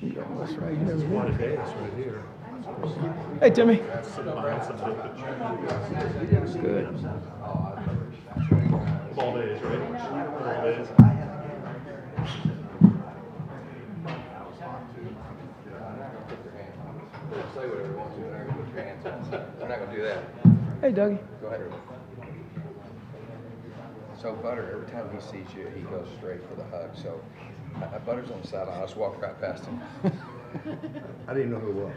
That's right here. What a day, it's right here. Hey, Timmy. Good. Ball days, right? Ball days. Say whatever you want to, they're gonna put your hands on. They're not gonna do that. Hey, Dougie. Go ahead. So Butter, every time he sees you, he goes straight for the hug. So Butter's on the sideline. I just walked right past him. I didn't know who it was.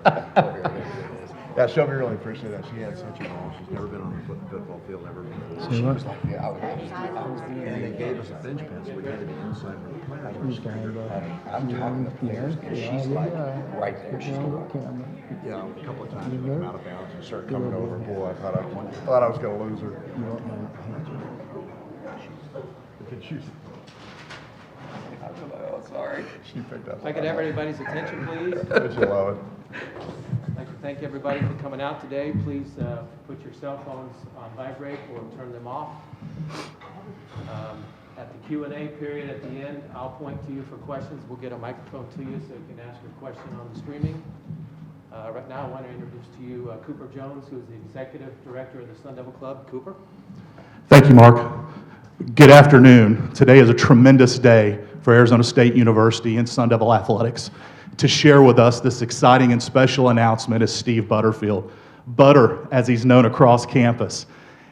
Over here, there it is. Yeah, Shelby really appreciated that. She had such a ball. She's never been on a football field, never been before. See what? It's like, yeah, I was And they gave us a bench pen, so we had to be inside for the play. I'm talking to players, and she's like right there. She's going, Yeah, a couple of times we came out of bounds and started coming over. Boy, I thought I was going to lose her. Look at you. oh, sorry. She picked up. If I could have everybody's attention, please. Don't you love it? I'd like to thank everybody for coming out today. Please put your cell phones on vibrate or turn them off. At the Q&A period at the end, I'll point to you for questions. We'll get a microphone to you so you can ask your question on the streaming. Right now, I want to introduce to you Cooper Jones, who is the Executive Director of the Sun Devil Club. Cooper? Thank you, Mark. Good afternoon. Today is a tremendous day for Arizona State University and Sun Devil Athletics. To share with us this exciting and special announcement is Steve Butterfield. Butter, as he's known across campus,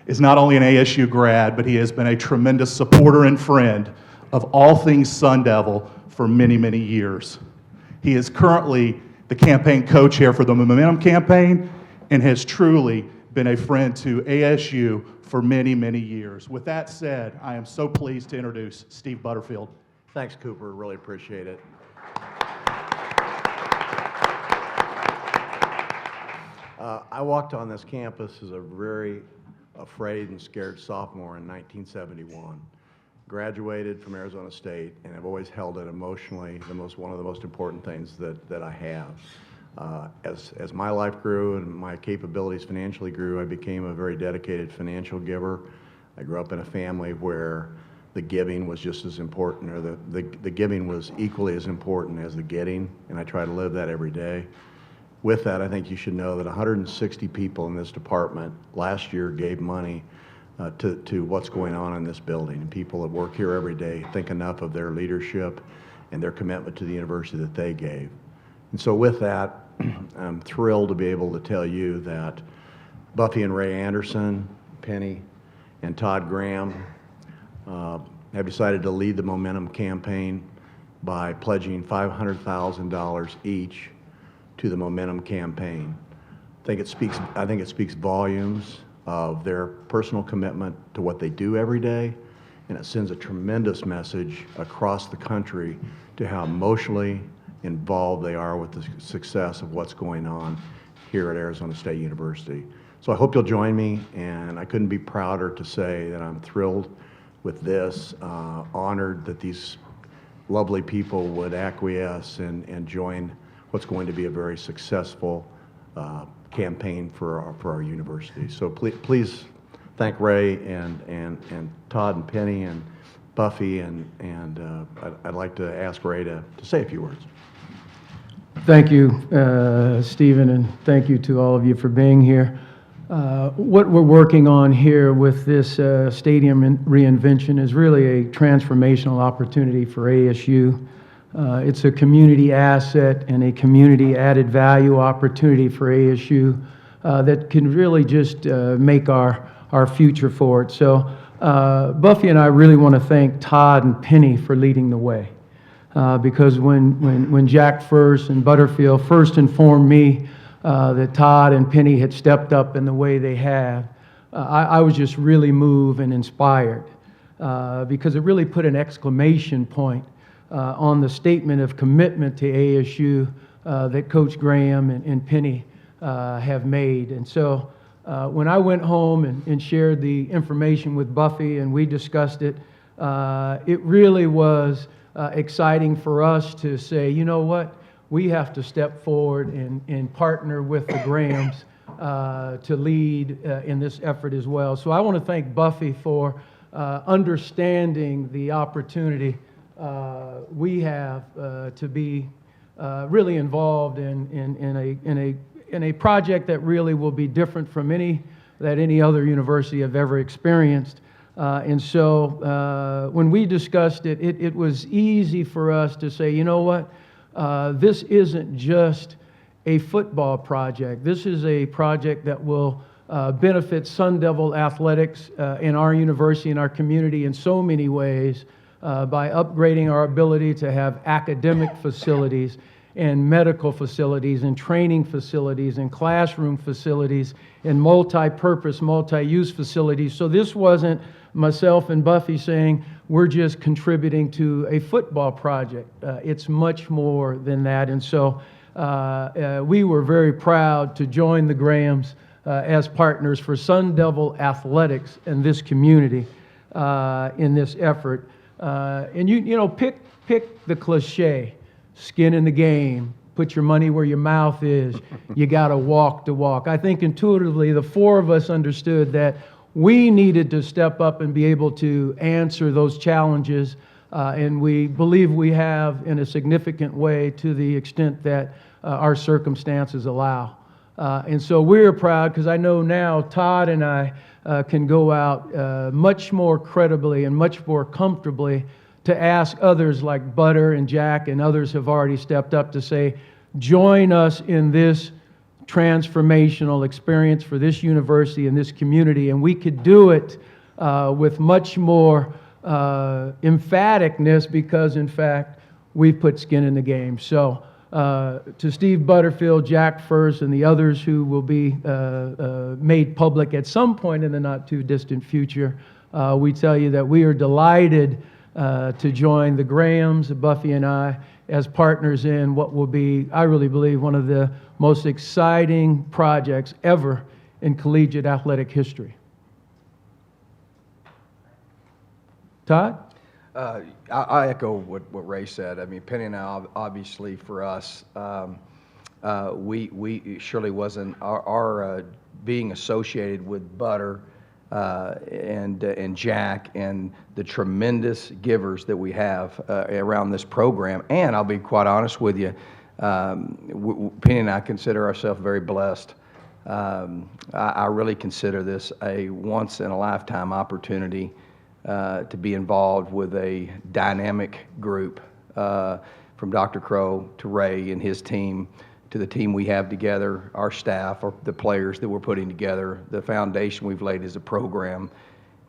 is not only an ASU grad, but he has been a tremendous supporter and friend of all things Sun Devil for many, many years. He is currently the campaign co-chair for the Momentum Campaign and has truly been a friend to ASU for many, many years. With that said, I am so pleased to introduce Steve Butterfield. Thanks, Cooper. Really appreciate it. I walked on this campus as a very afraid and scared sophomore in 1971. Graduated from Arizona State, and I've always held it emotionally one of the most important things that I have. As my life grew and my capabilities financially grew, I became a very dedicated financial giver. I grew up in a family where the giving was just as important, or the giving was equally as important as the getting, and I try to live that every day. With that, I think you should know that 160 people in this department last year gave money to what's going on in this building. And people that work here every day think enough of their leadership and their commitment to the university that they gave. And so with that, I'm thrilled to be able to tell you that Buffy and Ray Anderson, Penny, and Todd Graham have decided to lead the Momentum Campaign by pledging $500,000 each to the Momentum Campaign. I think it speaks volumes of their personal commitment to what they do every day, and it sends a tremendous message across the country to how emotionally involved they are with the success of what's going on here at Arizona State University. So I hope you'll join me, and I couldn't be prouder to say that I'm thrilled with this, honored that these lovely people would acquiesce and join what's going to be a very successful campaign for our university. So please thank Ray and Todd and Penny and Buffy, and I'd like to ask Ray to say a few words. Thank you, Stephen, and thank you to all of you for being here. What we're working on here with this stadium reinvention is really a transformational opportunity for ASU. It's a community asset and a community added value opportunity for ASU that can really just make our future forward. So Buffy and I really want to thank Todd and Penny for leading the way. Because when Jack first and Butterfield first informed me that Todd and Penny had stepped up in the way they have, I was just really moved and inspired because it really put an exclamation point on the statement of commitment to ASU that Coach Graham and Penny have made. And so when I went home and shared the information with Buffy and we discussed it, it really was exciting for us to say, you know what, we have to step forward and partner with the Grahams to lead in this effort as well. So I want to thank Buffy for understanding the opportunity we have to be really involved in a project that really will be different from any other university have ever experienced. And so when we discussed it, it was easy for us to say, you know what, this isn't just a football project. This is a project that will benefit Sun Devil athletics in our university and our community in so many ways by upgrading our ability to have academic facilities and medical facilities and training facilities and classroom facilities and multi-purpose, multi-use facilities. So this wasn't myself and Buffy saying we're just contributing to a football project. It's much more than that. And so we were very proud to join the Grahams as partners for Sun Devil athletics in this community in this effort. And you know, pick the cliche. Skin in the game, put your money where your mouth is, you got to walk the walk. I think intuitively the four of us understood that we needed to step up and be able to answer those challenges, and we believe we have in a significant way to the extent that our circumstances allow. And so we're proud because I know now Todd and I can go out much more credibly and much more comfortably to ask others like Butter and Jack and others have already stepped up to say, join us in this transformational experience for this university and this community. And we could do it with much more emphaticness because, in fact, we've put skin in the game. So to Steve Butterfield, Jack First, and the others who will be made public at some point in the not-too-distant future, we tell you that we are delighted to join the Grahams, Buffy and I, as partners in what will be, I really believe, one of the most exciting projects ever in collegiate athletic history. Todd? I echo what Ray said. I mean, Penny and I, obviously for us, we surely wasn't our being associated with Butter and Jack and the tremendous givers that we have around this program. And I'll be quite honest with you, Penny and I consider ourselves very blessed. I really consider this a once-in-a-lifetime opportunity to be involved with a dynamic group from Dr. Crow to Ray and his team to the team we have together, our staff, or the players that we're putting together, the foundation we've laid as a program,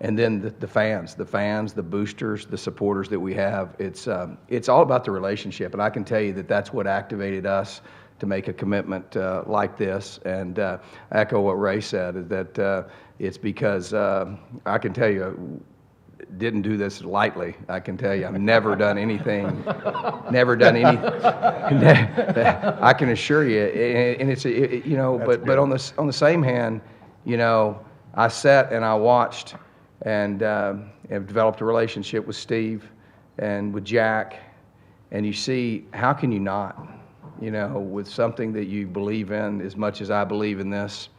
and then the fans, the boosters, the supporters that we have. It's all about the relationship, and I can tell you that that's what activated us to make a commitment like this. And I echo what Ray said, is that it's because I can tell you, didn't do this lightly. I can tell you, I've never done anything, I can assure you, and it's, you know, but on the same hand, you know, I sat and I watched and have developed a relationship with Steve and with Jack, and you see, how can you not, you know, with something that you believe in as much as I believe in this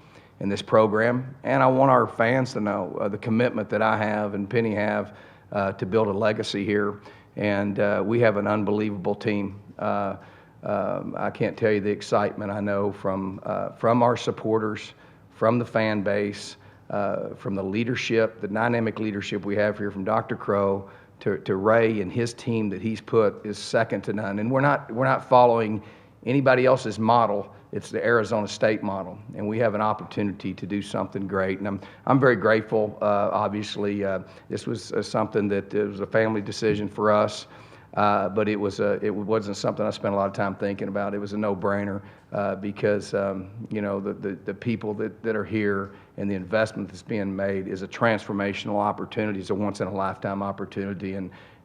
program. And I want our fans to know the commitment that I have and Penny have to build a legacy here. And we have an unbelievable team. I can't tell you the excitement I know from our supporters, from the fan base, from the leadership, the dynamic leadership we have here, from Dr. Crow to Ray and his team that he's put is second to none. And we're not following anybody else's model. It's the Arizona State model, and we have an opportunity to do something great. And I'm very grateful. Obviously, this was something that it was a family decision for us, but it wasn't something I spent a lot of time thinking about. It was a no-brainer because you know, the people that are here and the investment that's being made is a transformational opportunity. It's a once-in-a-lifetime opportunity,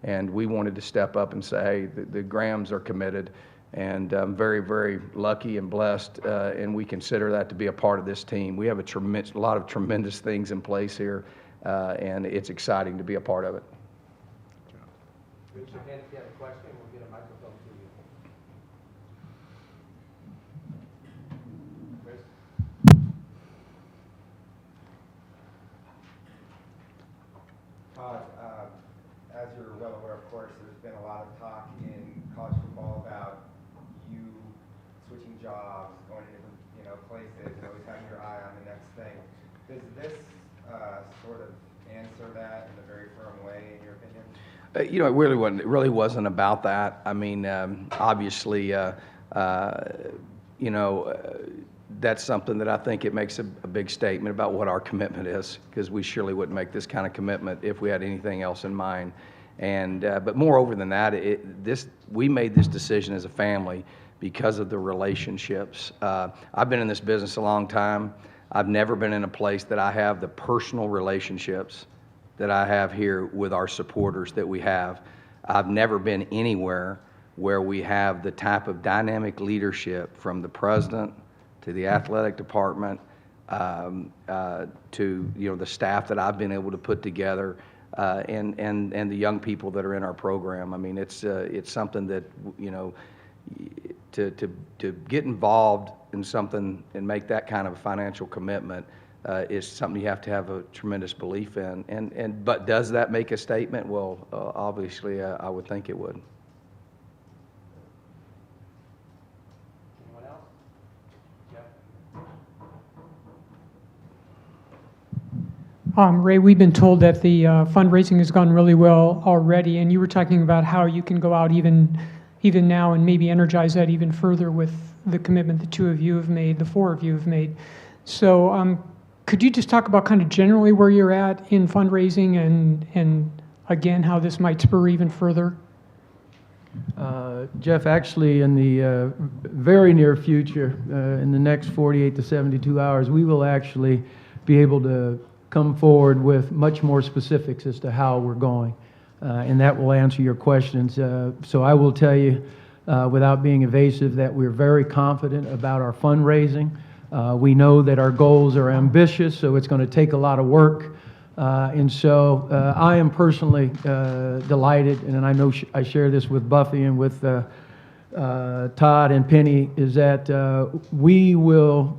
and we wanted to step up and say, hey, the Grahams are committed. And I'm very, very lucky and blessed, and we consider that to be a part of this team. We have a lot of tremendous things in place here, and it's exciting to be a part of it. Raise your hand if you have a question, we'll get a microphone to you. Chris? Todd, as you're well aware, of course, there's been a lot of talk in college football about you switching jobs, going to different, places, and always having your eye on the next thing. Does this sort of answer that in a very firm way, in your opinion? It really wasn't about that. I mean, obviously, that's something that I think it makes a big statement about what our commitment is, because we surely wouldn't make this kind of commitment if we had anything else in mind. And but moreover than that, we made this decision as a family because of the relationships. I've been in this business a long time. I've never been in a place that I have the personal relationships that I have here with our supporters that we have. I've never been anywhere where we have the type of dynamic leadership from the president to the athletic department, to the staff that I've been able to put together, and the young people that are in our program. I mean, it's something that to get involved in something and make that kind of a financial commitment is something you have to have a tremendous belief in. But does that make a statement? Well, obviously, I would think it would. Anyone else? Jeff? Ray, we've been told that the fundraising has gone really well already, and you were talking about how you can go out even now and maybe energize that even further with the commitment the two of you have made, the four of you have made. So could you just talk about kind of generally where you're at in fundraising and again, how this might spur even further? Jeff, actually, in the very near future, in the next 48 to 72 hours, we will actually be able to come forward with much more specifics as to how we're going. And that will answer your questions. So I will tell you, without being evasive, that we're very confident about our fundraising. We know that our goals are ambitious, so it's going to take a lot of work. And so I am personally delighted, and I know I share this with Buffy and with Todd and Penny, is that we will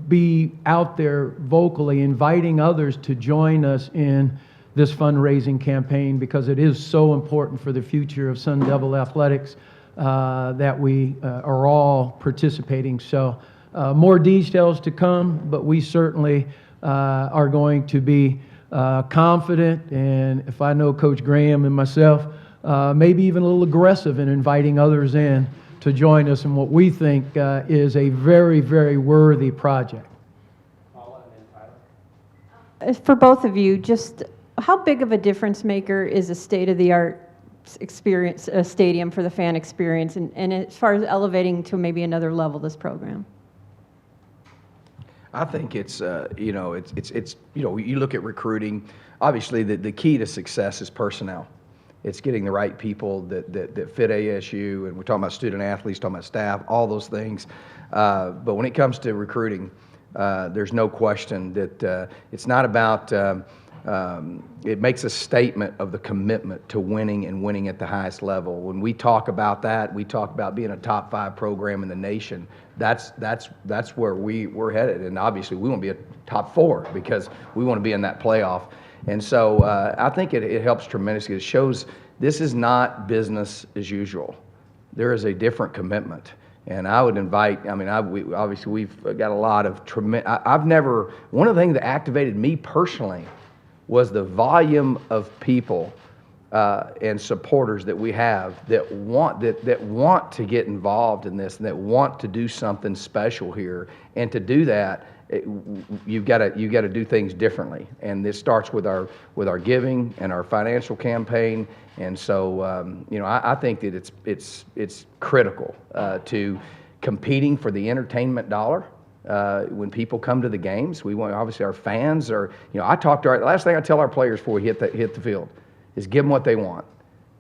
be out there vocally inviting others to join us in this fundraising campaign, because it is so important for the future of Sun Devil Athletics that we are all participating. So more details to come, but we certainly are going to be confident, and if I know Coach Graham and myself, maybe even a little aggressive in inviting others in to join us in what we think is a very, very worthy project. Paula and then Tyler. For both of you, just how big of a difference maker is a state-of-the-art experience, a stadium for the fan experience, and as far as elevating to maybe another level this program? I think it's you look at recruiting. Obviously, the key to success is personnel. It's getting the right people that fit ASU, and we're talking about student athletes, talking about staff, all those things. But when it comes to recruiting, there's no question that it's not about. It makes a statement of the commitment to winning and winning at the highest level. When we talk about that, we talk about being a top 5 program in the nation. That's where we're headed, and obviously we want to be a top 4 because we want to be in that playoff. And so I think it helps tremendously. It shows this is not business as usual. There is a different commitment. And I would invite, obviously we've got a lot of tremendous, one of the things that activated me personally was the volume of people and supporters that we have that want to get involved in this and that want to do something special here. And to do that, you've got to do things differently. And this starts with our giving and our financial campaign. And so I think that it's critical to competing for the entertainment dollar. When people come to the games, we want, obviously our fans are, the last thing I tell our players before we hit the field is give them what they want.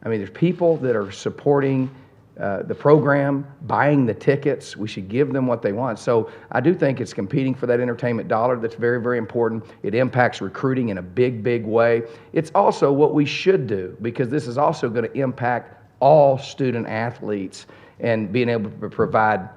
I mean, there's people that are supporting the program, buying the tickets. We should give them what they want. So I do think it's competing for that entertainment dollar that's very, very important. It impacts recruiting in a big, big way. It's also what we should do, because this is also going to impact all student athletes and being able to provide.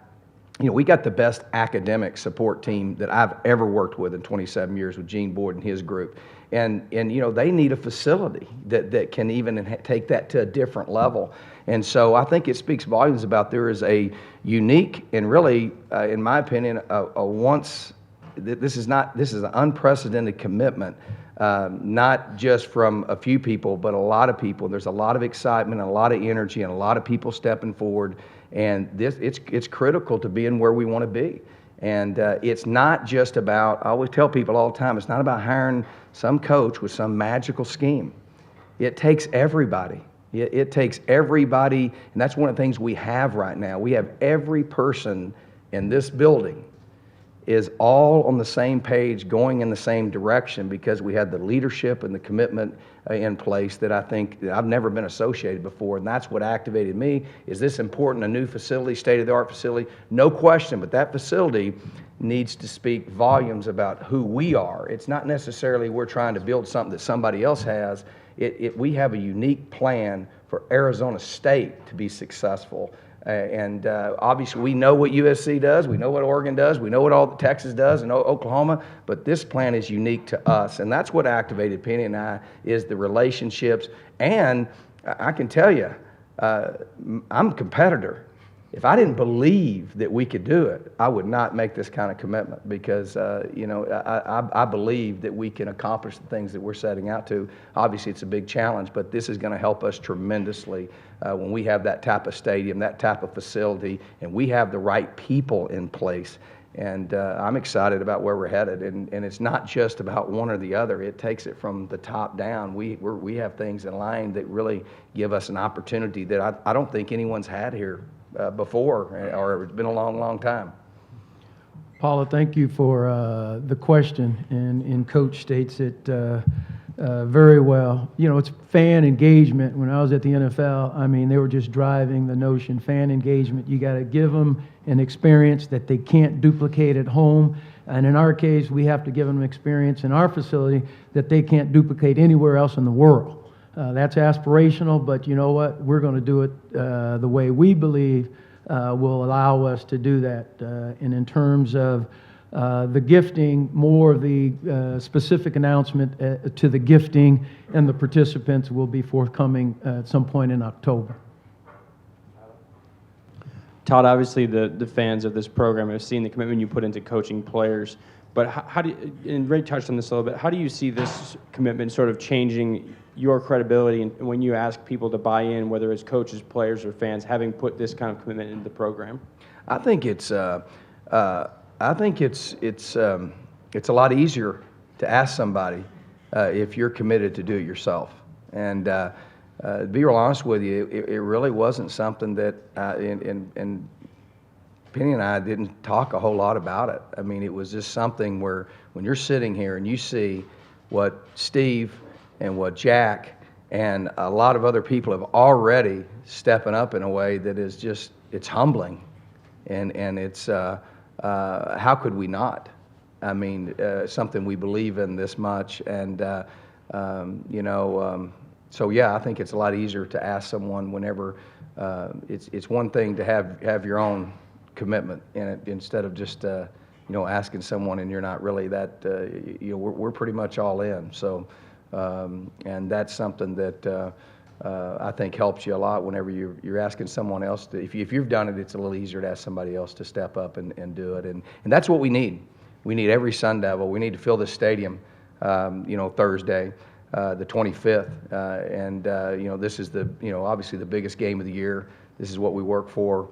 We got the best academic support team that I've ever worked with in 27 years with Gene Boyd and his group. you know, they need a facility that can even take that to a different level. And so I think it speaks volumes about there is a unique and really, in my opinion, this is an unprecedented commitment, not just from a few people, but a lot of people. There's a lot of excitement, and a lot of energy, and a lot of people stepping forward. And it's critical to being where we want to be. And it's not just about, I always tell people all the time, it's not about hiring some coach with some magical scheme. It takes everybody. It takes everybody, and that's one of the things we have right now. We have every person in this building is all on the same page, going in the same direction, because we had the leadership and the commitment in place that I think that I've never been associated before, and that's what activated me. Is this important, a new facility, state-of-the-art facility? No question, but that facility needs to speak volumes about who we are. It's not necessarily we're trying to build something that somebody else has. We have a unique plan for Arizona State to be successful. Obviously, we know what USC does, we know what Oregon does, we know what all Texas does, and Oklahoma, but this plan is unique to us, and that's what activated Penny and I, is the relationships. And I can tell you, I'm a competitor. If I didn't believe that we could do it, I would not make this kind of commitment, because you know, I believe that we can accomplish the things that we're setting out to. Obviously, it's a big challenge, but this is going to help us tremendously when we have that type of stadium, that type of facility, and we have the right people in place. And I'm excited about where we're headed. And it's not just about one or the other. It takes it from the top down. We have things in line that really give us an opportunity that I don't think anyone's had here before, or it's been a long, long time. Paula, thank you for the question, and Coach states it very well. You know, it's fan engagement. When I was at the NFL, I mean, they were just driving the notion, fan engagement. You got to give them an experience that they can't duplicate at home. And in our case, we have to give them an experience in our facility that they can't duplicate anywhere else in the world. That's aspirational, but you know what? We're going to do it the way we believe will allow us to do that. And in terms of the gifting, more of the specific announcement to the gifting and the participants will be forthcoming at some point in October. Todd, obviously the fans of this program have seen the commitment you put into coaching players, but how do you, and Ray touched on this a little bit, how do you see this commitment sort of changing your credibility and when you ask people to buy in, whether it's coaches, players, or fans, having put this kind of commitment into the program? I think it's a lot easier to ask somebody if you're committed to do it yourself. And to be real honest with you, it really wasn't something that, and Penny and I didn't talk a whole lot about it. I mean, it was just something where when you're sitting here and you see what Steve and what Jack and a lot of other people have already stepping up in a way that is just, it's humbling. And it's, how could we not? I mean, something we believe in this much. And, you know, so yeah, I think it's a lot easier to ask someone whenever, it's one thing to have your own commitment in it instead of just, you know, asking someone and you're not really that, you know, we're pretty much all in. So, and that's something that I think helps you a lot whenever you're asking someone else to, if you've done it, it's a little easier to ask somebody else to step up and do it. And that's what we need. We need every Sun Devil. We need to fill this stadium, you know, Thursday, the 25th. You know, this is the, you know, obviously the biggest game of the year. This is what we work for.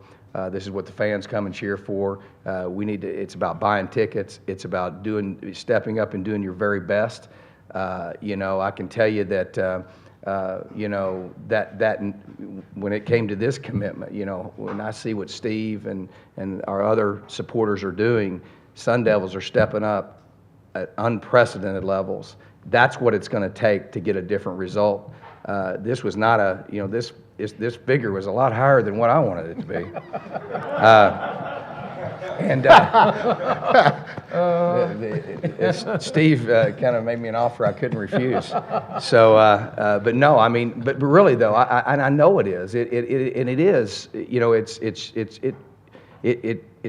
This is what the fans come and cheer for. We need to, it's about buying tickets. It's about stepping up and doing your very best. You know, I can tell you that, you know, that when it came to this commitment, you know, when I see what Steve and our other supporters are doing, Sun Devils are stepping up at unprecedented levels. That's what it's going to take to get a different result. This was not a, you know, this figure was a lot higher than what I wanted it to be. Steve kind of made me an offer I couldn't refuse. So, but no, I mean, but really though, I know it is. And it is. You know, it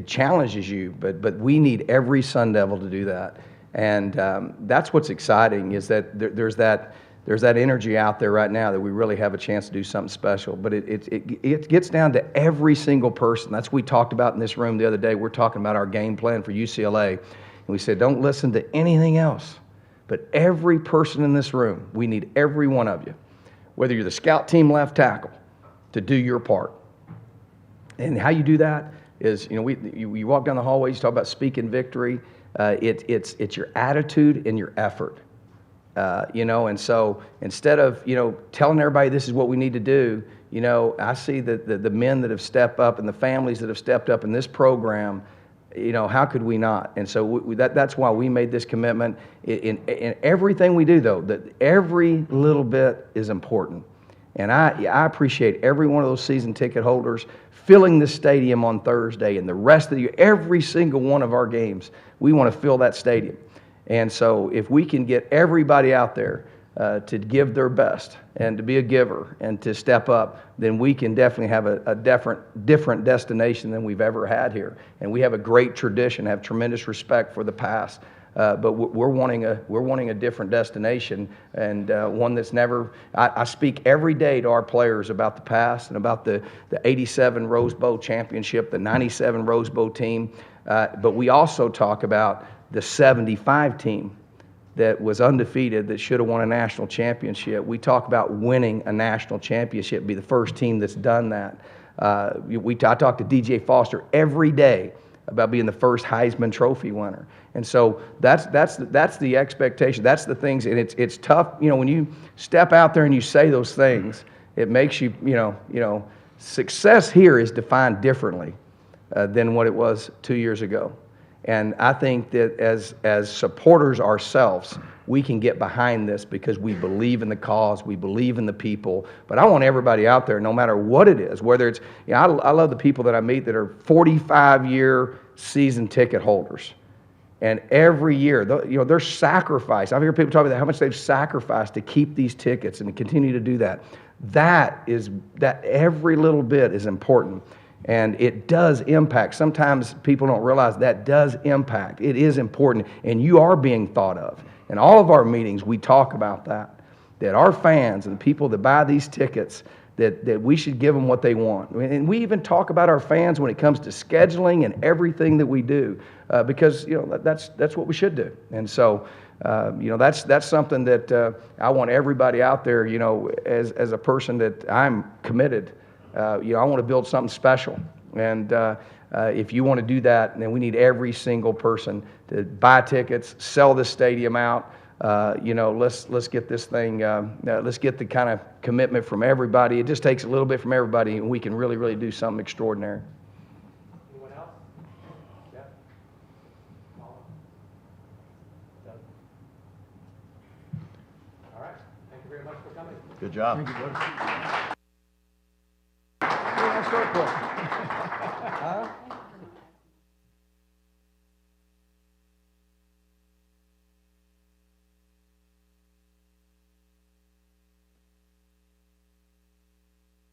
challenges you. But we need every Sun Devil to do that. And that's what's exciting, is that there's that energy out there right now that we really have a chance to do something special. But it gets down to every single person. That's what we talked about in this room the other day. We're talking about our game plan for UCLA. And we said, don't listen to anything else. But every person in this room, we need every one of you, whether you're the scout team left tackle, to do your part. And how you do that is, you walk down the hallways, you talk about speaking victory. It's your attitude and your effort. And so instead of, telling everybody this is what we need to do, I see the men that have stepped up and the families that have stepped up in this program. How could we not? And so that's why we made this commitment. In everything we do, though, that every little bit is important. And I appreciate every one of those season ticket holders filling the stadium on Thursday and the rest of the year. Every single one of our games, we want to fill that stadium. And so if we can get everybody out there to give their best and to be a giver and to step up, then we can definitely have a different destination than we've ever had here. And we have a great tradition, have tremendous respect for the past. But we're wanting a different destination, and one that's never. I speak every day to our players about the past and about the '87 Rose Bowl championship, the '97 Rose Bowl team, but we also talk about the '75 team that was undefeated, that should have won a national championship. We talk about winning a national championship, be the first team that's done that. I talk to DJ Foster every day about being the first Heisman Trophy winner. And so that's the expectation. That's the things, and it's tough. When you step out there and you say those things, it makes you, success here is defined differently than what it was 2 years ago. And I think that as supporters ourselves, we can get behind this because we believe in the cause, we believe in the people. But I want everybody out there, no matter what it is, whether it's, I love the people that I meet that are 45-year season ticket holders. And every year, they're sacrificed. I hear people talk about how much they've sacrificed to keep these tickets and to continue to do that. That every little bit is important. And it does impact. Sometimes people don't realize that does impact. It is important, and you are being thought of. In all of our meetings, we talk about that our fans and the people that buy these tickets, that we should give them what they want. And we even talk about our fans when it comes to scheduling and everything that we do, because that's what we should do. And so that's something that I want everybody out there. As a person that I'm committed. I want to build something special, and if you want to do that, then we need every single person to buy tickets, sell this stadium out. Let's get this thing. Let's get the kind of commitment from everybody. It just takes a little bit from everybody, and we can really, really do something extraordinary. Anyone else? Jeff? Paula? Doug? All right. Thank you very much for coming. Good job.